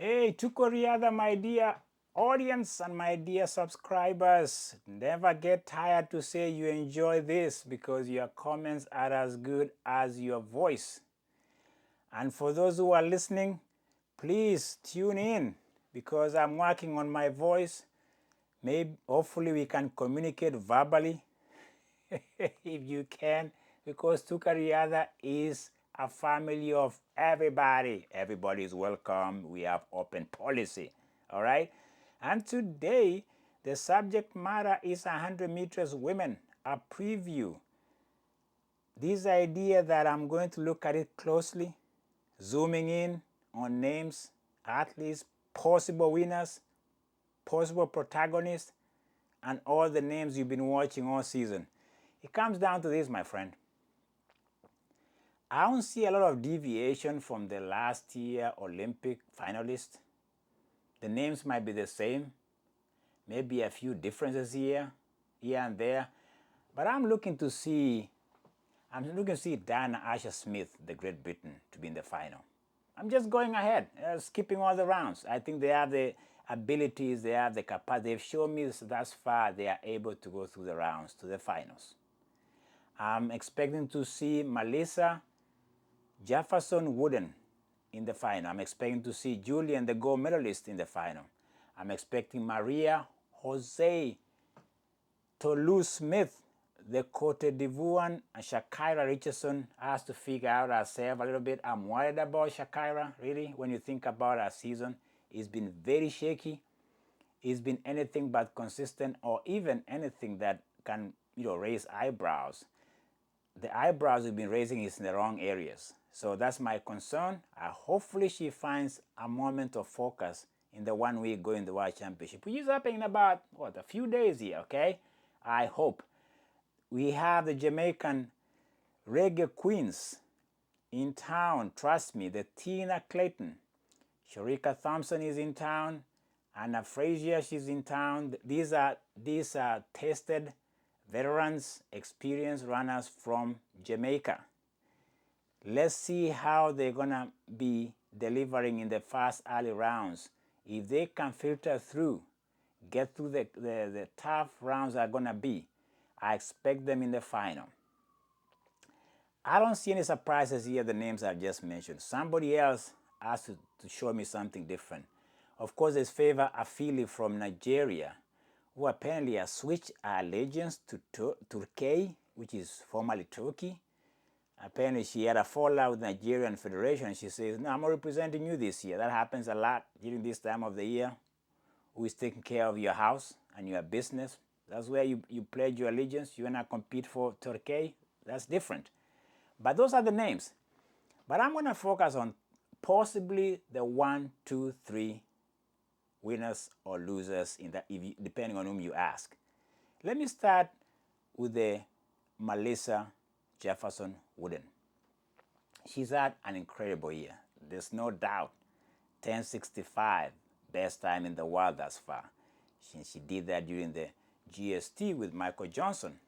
Hey, Tukoriada, my dear audience and my dear subscribers. Never get tired to say you enjoy this because your comments are as good as your voice. And for those who are listening, please tune in because I'm working on my voice. Maybe, hopefully, we can communicate verbally if you can, because Tukariada is a family of everybody. Everybody is welcome. We have open policy. All right. And today, the subject matter is 100 meters women, a preview. This idea that I'm going to look at it closely, zooming in on names, athletes, possible winners, possible protagonists, and all the names you've been watching all season. It comes down to this, my friend. I don't see a lot of deviation from the last year Olympic finalists. The names might be the same, maybe a few differences here and there, but I'm looking to see Diana Asher-Smith, the Great Britain, to be in the final. I'm just going ahead, skipping all the rounds. I think they have the abilities, they have the capacity. They've shown me thus far they are able to go through the rounds to the finals. I'm expecting to see Melissa-Jefferson Wooden in the final. I'm expecting to see Julien, the gold medalist, in the final. I'm expecting Maria Jose Toulouse-Smith, the Cote d'Ivoire, and Shakira Richardson has to figure out herself a little bit. I'm worried about Shakira, really, when you think about her season. It's been very shaky. It's been anything but consistent, or even anything that can, raise eyebrows. The eyebrows we've been raising is in the wrong areas. So that's my concern. Hopefully she finds a moment of focus in the 1 week going the World Championship, which is happening in about, a few days here, okay? I hope. We have the Jamaican reggae queens in town. Trust me, the Tina Clayton. Sharika Thompson is in town. Anna Frazier, she's in town. These are tested veterans, experienced runners from Jamaica. Let's see how they're going to be delivering in the first early rounds. If they can filter through, get through the tough rounds are going to be, I expect them in the final. I don't see any surprises here, the names I've just mentioned. Somebody else has to show me something different. Of course, there's Favor Afili from Nigeria, who apparently has switched her allegiance to Turkey, which is formerly Turkey. Apparently, she had a fallout with the Nigerian Federation, and she says, no, I'm representing you this year. That happens a lot during this time of the year. Who is taking care of your house and your business? That's where you pledge your allegiance. You want to compete for Turkey. That's different. But those are the names. But I'm going to focus on possibly the 1, 2, 3 winners or losers in that, depending on whom you ask. Let me start with the Melissa-Jefferson Wooden. She's had an incredible year. There's no doubt. 10:65, best time in the world thus far. She did that during the GST with Michael Johnson.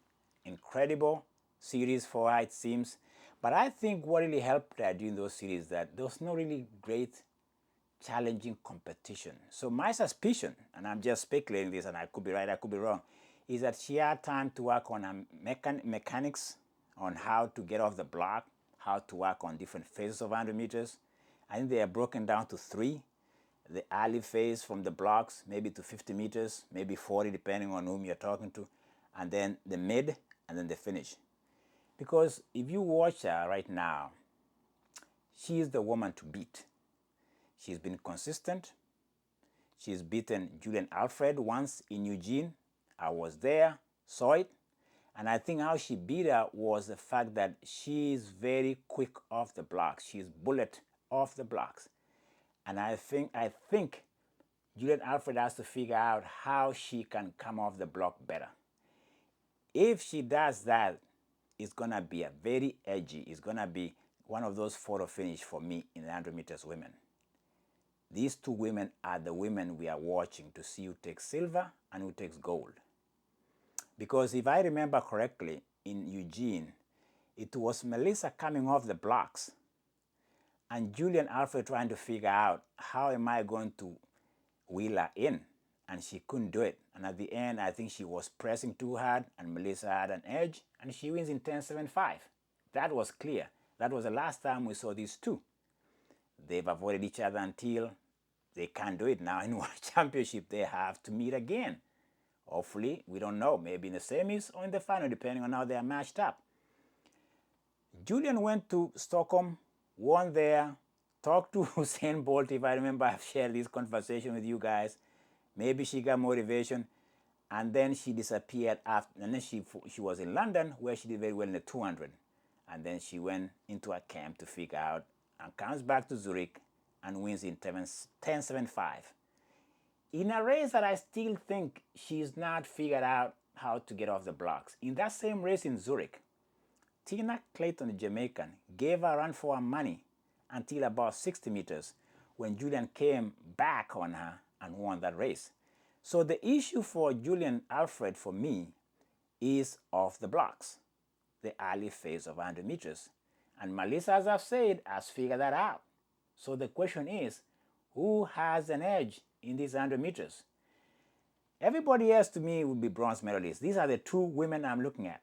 Incredible series for her, it seems. But I think what really helped her during those series that there was no really great challenging competition. So my suspicion, and I'm just speculating this, and I could be right, I could be wrong, is that she had time to work on her mechanics, on how to get off the block, how to work on different phases of 100 meters. I think they are broken down to 3. The early phase from the blocks, maybe to 50 meters, maybe 40, depending on whom you're talking to, and then the mid, and then the finish. Because if you watch her right now, she is the woman to beat. She's been consistent. She's beaten Julien Alfred once in Eugene. I was there, saw it. And I think how she beat her was the fact that she's very quick off the blocks. She's bullet off the blocks. And I think Julien Alfred has to figure out how she can come off the block better. If she does that, it's going to be a very edgy. It's going to be one of those photo finish for me in the 100 meters women. These 2 women are the women we are watching to see who takes silver and who takes gold. Because if I remember correctly, in Eugene, it was Melissa coming off the blocks. and Julien Alfred trying to figure out how am I going to wheel her in, and she couldn't do it. And at the end, I think she was pressing too hard, and Melissa had an edge, and she wins in 10.75. That was clear. That was the last time we saw these two. They've avoided each other until they can't do it now in World Championship. They have to meet again. Hopefully, we don't know, maybe in the semis or in the final, depending on how they are matched up. Julien went to Stockholm, won there, talked to Usain Bolt, if I remember, I've shared this conversation with you guys. Maybe she got motivation, and then she disappeared after, and then she was in London, where she did very well in the 200. And then she went into a camp to figure out, and comes back to Zurich and wins in 10.75. In a race that I still think she's not figured out how to get off the blocks. In that same race in Zurich, Tina Clayton, the Jamaican, gave her a run for her money until about 60 meters when Julien came back on her and won that race. So the issue for Julien Alfred, for me, is off the blocks, the early phase of 100 meters. And Melissa, as I've said, has figured that out. So the question is, who has an edge in these 100 meters? Everybody else to me would be bronze medalists. These are the two women I'm looking at.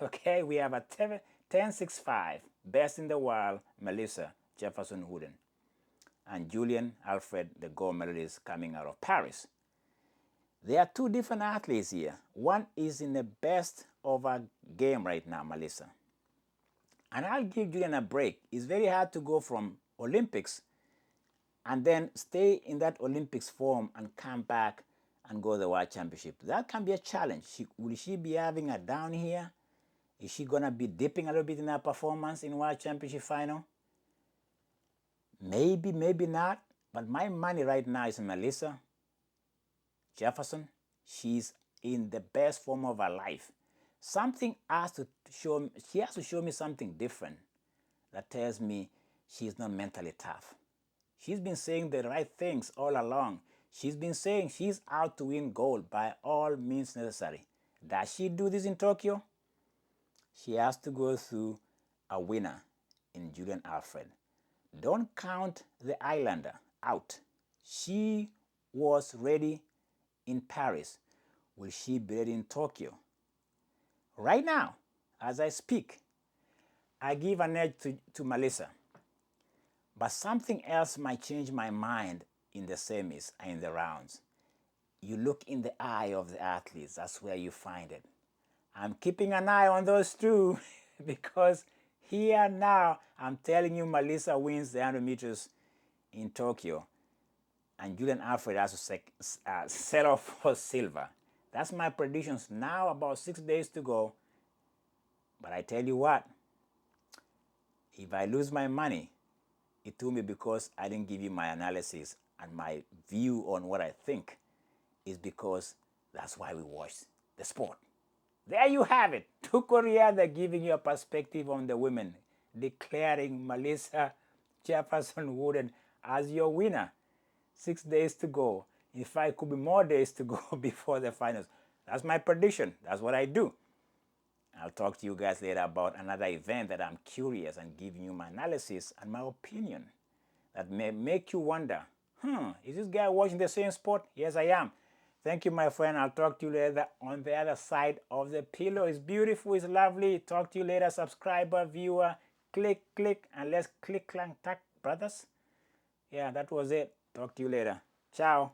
Okay, we have a 10.65, best in the world, Melissa-Jefferson Wooden, and Julien Alfred, the gold medalist coming out of Paris. There are two different athletes here. One is in the best of her game right now, Melissa. And I'll give Julien a break. It's very hard to go from Olympics and then stay in that Olympics form and come back and go to the World Championship. That can be a challenge. Will she be having a down here? Is she going to be dipping a little bit in her performance in World Championship final? Maybe, maybe not. But my money right now is in Melissa Jefferson. She's in the best form of her life. Something has to show, she has to show me something different that tells me she's not mentally tough. She's been saying the right things all along. She's been saying she's out to win gold by all means necessary. Does she do this in Tokyo? She has to go through a winner in Julien Alfred. Don't count the Islander out. She was ready in Paris. Will she be ready in Tokyo? Right now, as I speak, I give an edge to Melissa. But something else might change my mind in the semis and in the rounds. You look in the eye of the athletes. That's where you find it. I'm keeping an eye on those two because here now, I'm telling you, Melissa wins the 100 meters in Tokyo. And Julien Alfred has to set off for silver. That's my predictions now, about 6 days to go. But I tell you what, if I lose my money, it will be because I didn't give you my analysis and my view on what I think. Is because that's why we watch the sport. There you have it. To Korea, they're giving you a perspective on the women, declaring Melissa-Jefferson Wooden as your winner. 6 days to go. In fact, it could be more days to go before the finals. That's my prediction. That's what I do. I'll talk to you guys later about another event that I'm curious and giving you my analysis and my opinion that may make you wonder, is this guy watching the same sport? Yes, I am. Thank you, my friend. I'll talk to you later on the other side of the pillow. It's beautiful. It's lovely. Talk to you later, subscriber, viewer. Click, and let's click, clang, tack, brothers. Yeah, that was it. Talk to you later. Ciao.